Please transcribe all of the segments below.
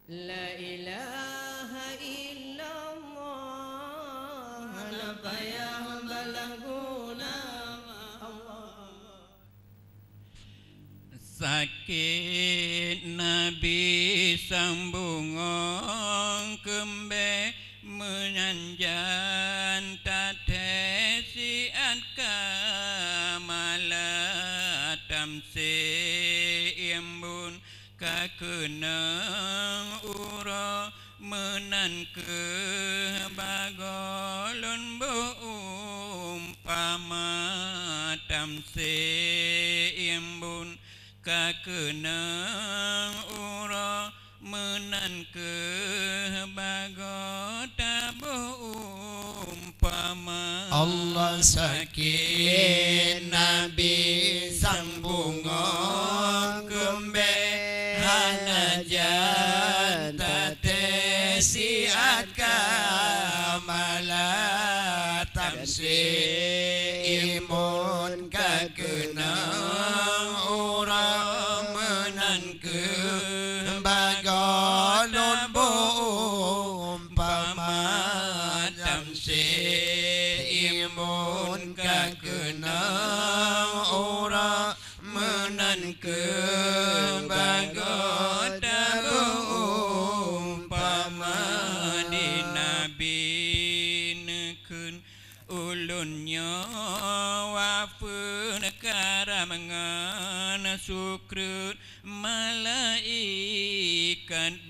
La ilaha illallah la payah balaguna Allah. Sakit Nabi sambungong kembe menyanjan tatesi kamala tamse imbun kakenang ura menan ke bagolun umpama tamse imbun kakenang ura menan ke bagota umpama Allah sakit Nabi sambungong kembe hanajan tate siat kamala tamsi imun kakenang ura menan ke bagalun umpama tamsi imun kakenang ora menan ke bagoda umpama di nabi nekun ulunnya wafun karamangan sukrut malaikat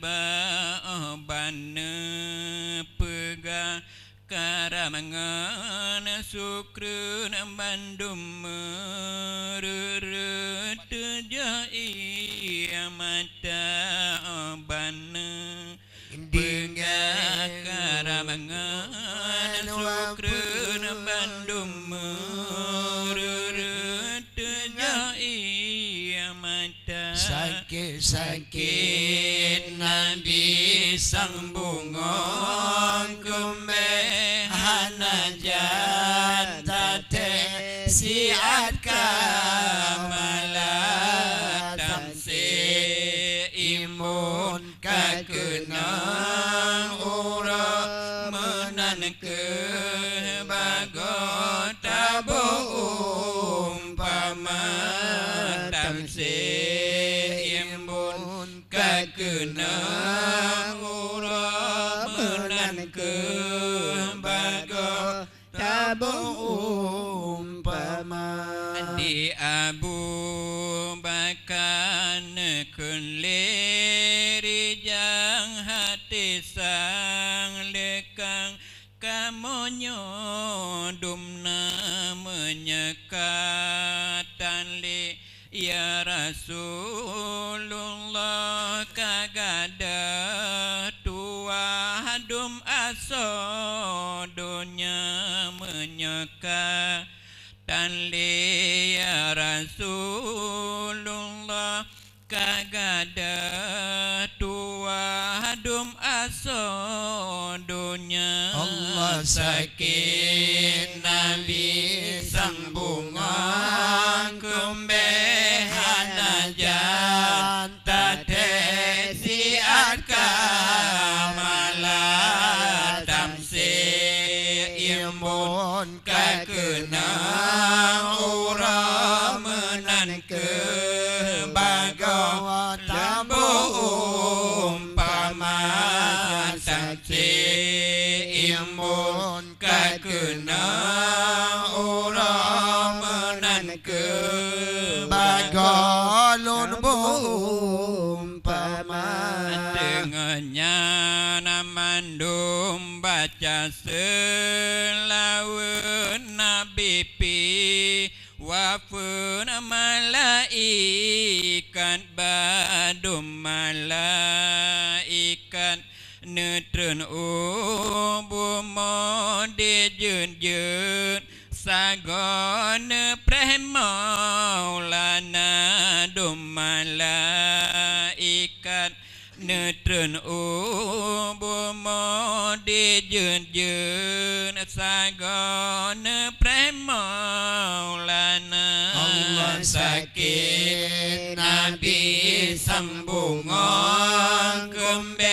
ba'bana pegah karamangan sukrun bandum mereret jai mata bana pegah karamangan sukrun bandum mereret jai mata sakit Nabi sambungong kembe hanajan tate siat kamala tamsi imun kakenang ura menan ke bagota umpama tamsi imun kakenang ura menan ke bagota umpama di Abu Bakar nekun leri jang hati sang lekang kamonyo dumna menyekatan li ya Rasulullah kagada tua dum aso dunya menyeka tanli ya Rasulullah kagada tua dum aso dunya Allah sakit Nabi sambungan kembe hanajan tate siat kamala tamsi imun kakenang ura menan ke bagota umpama tamsi imun kakenang ura menan ke bagolun umpama dengannya namandum baca selawun nabi pi wafun malaikat badum malaikat netrun ubumo dijun sagon premaulana dum malaikat netrun ubumo dijun sagon premaulana Allah sakit Nabi sambungan kembe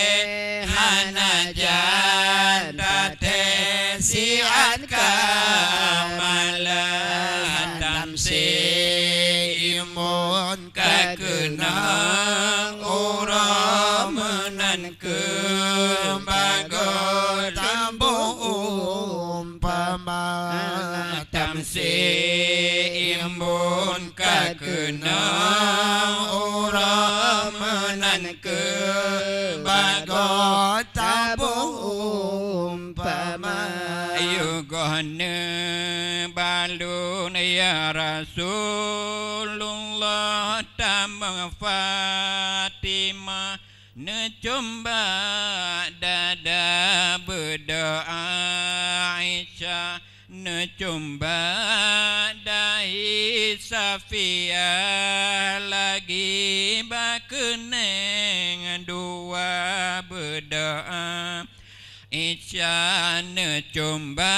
uramenan ke bagai tambu umpama tamsi imbun kakenang uramenan ke bagai tambu umpama ayo gone balun ya Rasulullah tamang Fatimah necumba dada berdoa Aisyah necumba dahi Safiyah lagi bakeneng dua berdoa Aisyah necumba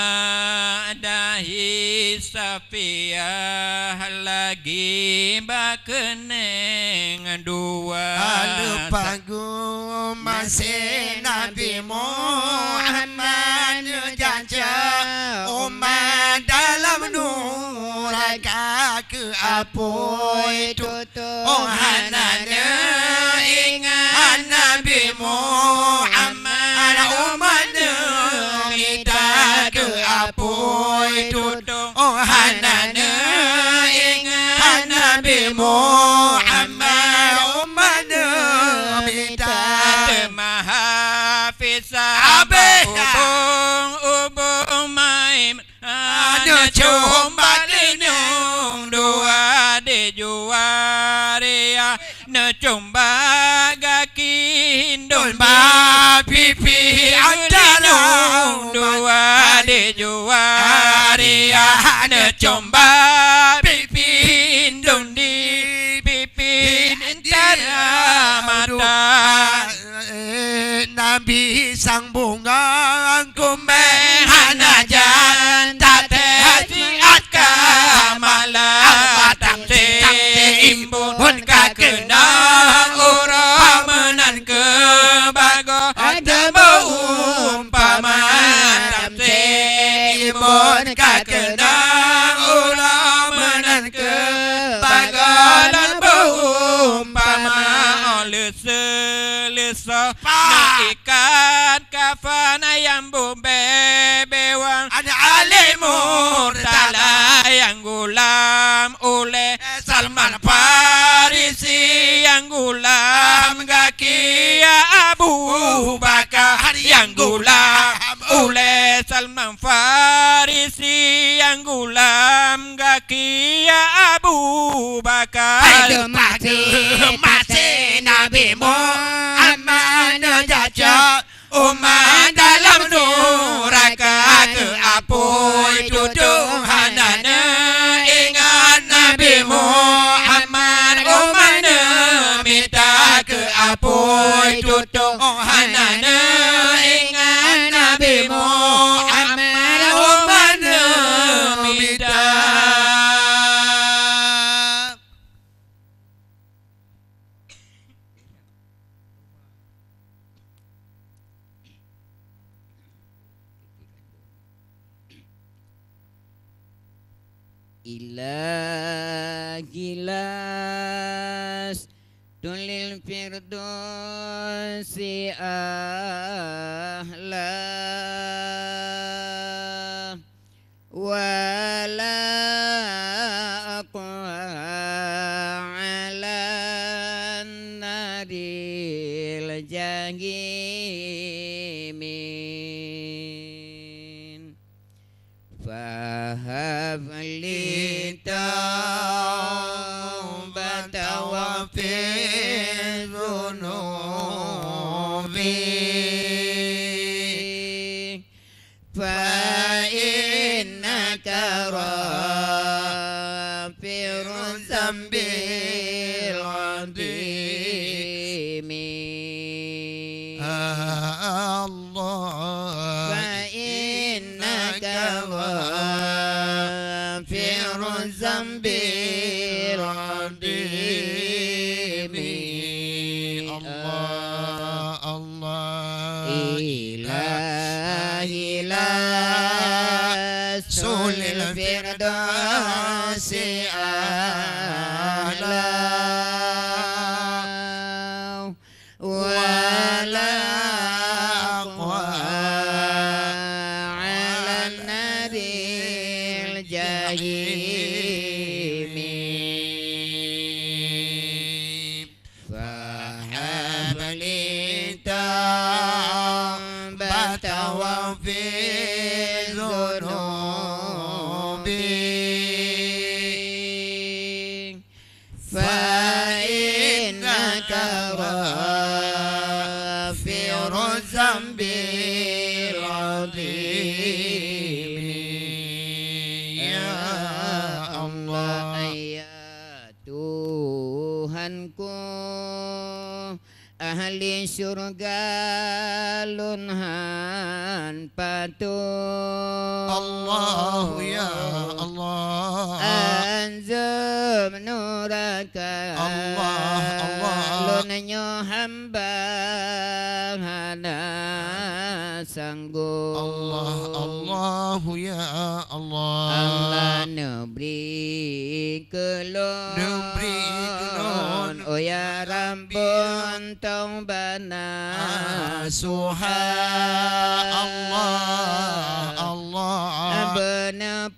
dahi Safiyah lagi bakeneng dua Lupagu masih Nabi Muhammad jaja umat dalam nuraka ke apoi tutup hananya ingat Nabi Muhammad umatnya minta ke apoi tutup hananya ingat Nabi Muhammad umatnya minta Mahafizah ubung maim ada cumba linung dua di juaria ne cumba gakin don ba pipi linung dua di juaria ne cumba pipi don di pipi antara mata Nabi sang bunga kumeh hanajan tatehasiat kamalah tamsi imbun kakenang uramenan ke bago ada umpama tamsi imbun kakenang uramenan ke bago dan umpama oleh selesa ikat kafan ayam bewang ada alimur tala yang gulam oleh Salman Farisi yang gulam gaki Abu Bakar yang gulam oleh Salman Farisi yang gulam gaki Abu Bakar masih Nabi Muhammad jaja umat dalam nuraka ke apoi tutup hanana ingat Nabi Muhammad umatnya minta ke apoi tutup hanana ingat Nabi Muhammad umatnya minta Gilas tulil firdausi ahla wala aqwa ala naril jahimin fahab li taubata wa fi dhunubi fa innaka ghafirun zambil adimi Allah fa innaka ghafirun zambil adimi Allah Allah ilahi sulil firdausi ala ولا أقوى على النار الجحيم فهب لي توبة وفي ذنوبي فإنك غافر الذنب العظيم يا Allah. Ya Tuhanku, ahli surga lunhan patuh Allah ya Allah anzum nuraka Allah Allah lunanyo hamba hana sanggup Allah Allah ya Allah Allah neberi kelon oh ya Rabbun taubana Suha Allah Allah benar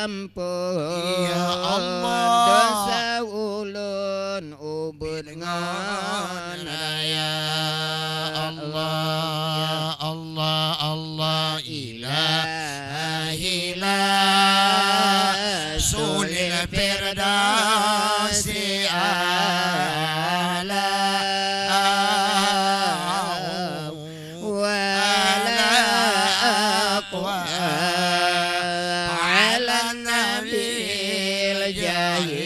ampun Ya Allah dosa ulun ubud ngana ya Allah Allah Allah ilahi la sulil firdausi ala wala aqwa ala nabil jahim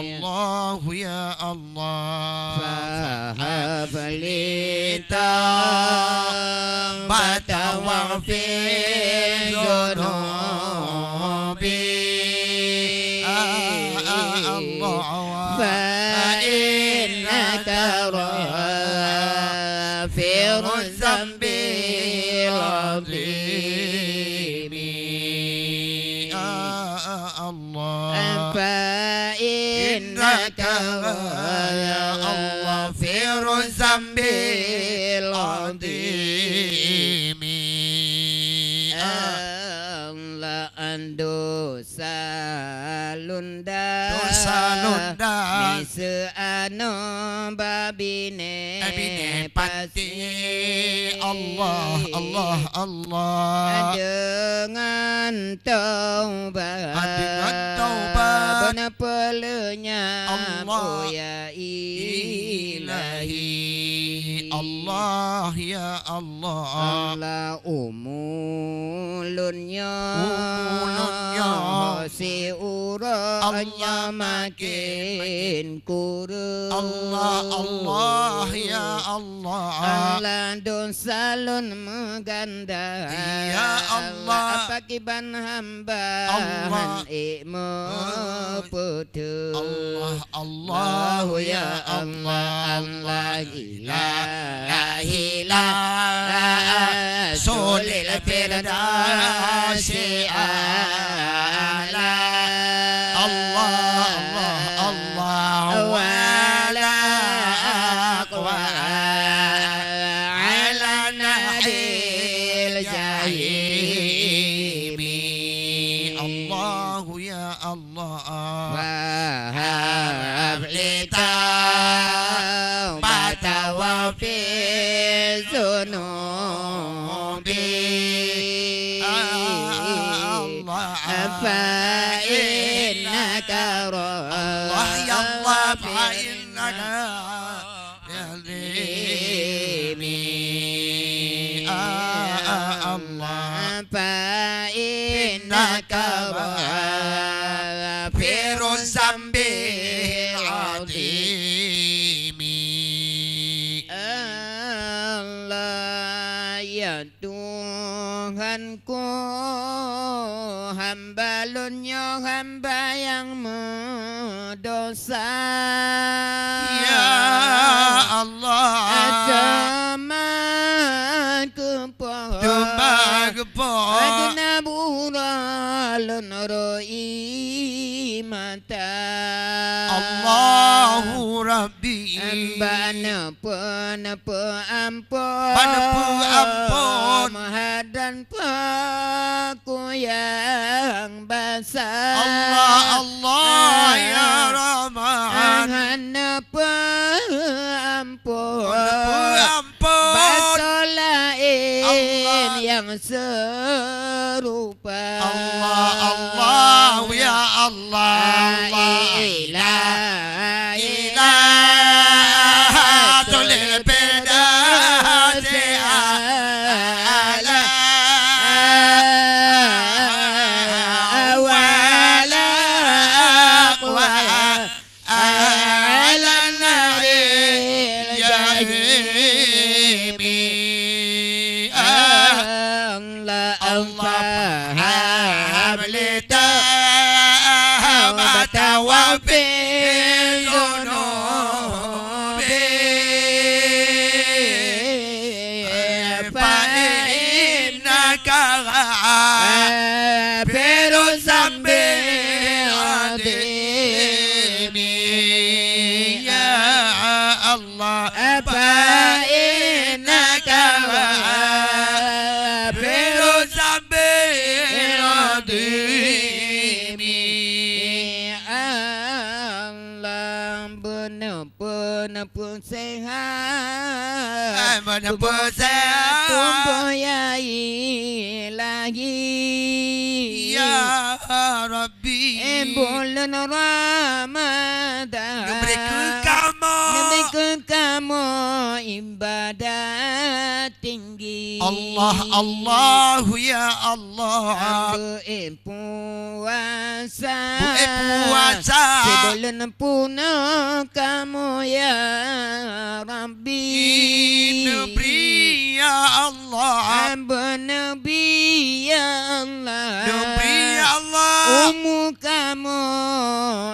Allah ya Allah fahab li tawbata waghfir dhunubi فإنك غافر الذنب العظيم Allah فإنك غافر الذنب العظيم Allah dosa lunda misa ano babine pati Allah Allah Allah dengan taubat benar pelenya Allah ya ilahi Allah ya Allah Allah umulunnya si uranya makin kurus Allah Allah ya Allah Allah dosa lun meganda Ya Allah apa kiban hamba Allah ikmu putu Allah Allah ya Allah Allah ilahi la sulil firdausi ala Allah Allah Allah wala aqwa ala nabil jahim Allah ya Allah wahab li tawbata wa fi zunubi فإنك Allah ya Allah fa'innaka ya Zimi Allah فإنك غافر الذنب azimi Allah ya Tuhanku, hamba lunyo hamba yang mendosa Ya Allah Cuma kepoh Cuma kepoh Agna buralun roi mata Allahu Rabbi Bana ampun Maha dan paku yang basah Allah ya Rahman Hana ampun ampun Basuh lain Allah. yang serupa Allah ya Allah ilahatul bidati ala awala aqwa ala naril jahimi Allah hablita وفي ذنوبي فإنك غافر الذنب العظيم يا الله فإنك غافر الذنب العظيم Pun sehat Mana pun sehat Tumbuh ya ilahi Ya Rabbi Bulan Ramadan Memberikan kamu ibadah tinggi Allah ya Allah Puasa Sebulan puna kamu ya Rabbi Nabi ya Allah Nabi ya Allah Nabi ya Allah kamu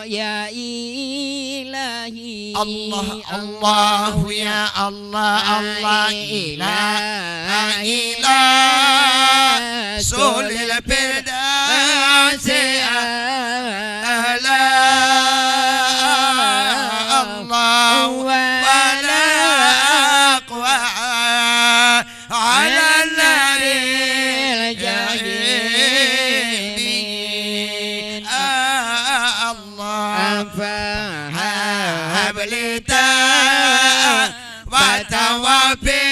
ya ilahi Allah ya Allah Allah ilahi Sulil Firdausi ala Allah wala aqwa ala naril jahim Allah fahablita wa tawafi